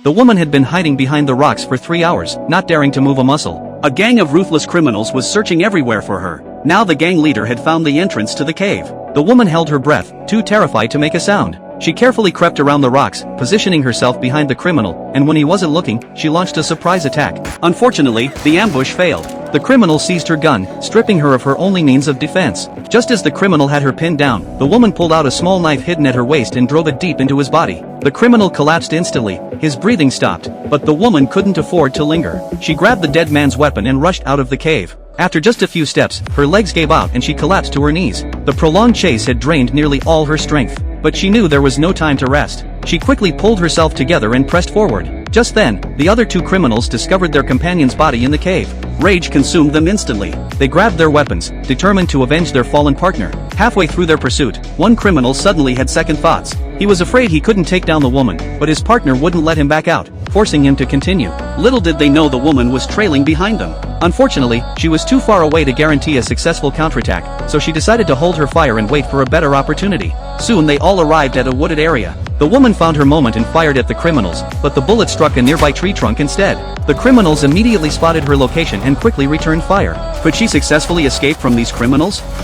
The woman had been hiding behind the rocks for 3 hours, not daring to move a muscle. A gang of ruthless criminals was searching everywhere for her. Now the gang leader had found the entrance to the cave. The woman held her breath, too terrified to make a sound. She carefully crept around the rocks, positioning herself behind the criminal, and when he wasn't looking, she launched a surprise attack. Unfortunately, the ambush failed. The criminal seized her gun, stripping her of her only means of defense. Just as the criminal had her pinned down, the woman pulled out a small knife hidden at her waist and drove it deep into his body. The criminal collapsed instantly, his breathing stopped, but the woman couldn't afford to linger. She grabbed the dead man's weapon and rushed out of the cave. After just a few steps, her legs gave out and she collapsed to her knees. The prolonged chase had drained nearly all her strength, but she knew there was no time to rest. She quickly pulled herself together and pressed forward. Just then, the other two criminals discovered their companion's body in the cave. Rage consumed them instantly. They grabbed their weapons, determined to avenge their fallen partner. Halfway through their pursuit, one criminal suddenly had second thoughts. He was afraid he couldn't take down the woman, but his partner wouldn't let him back out, forcing him to continue. Little did they know the woman was trailing behind them. Unfortunately, she was too far away to guarantee a successful counterattack, so she decided to hold her fire and wait for a better opportunity. Soon they all arrived at a wooded area. The woman found her moment and fired at the criminals, but the bullet struck a nearby tree trunk instead. The criminals immediately spotted her location and quickly returned fire. Could she successfully escape from these criminals?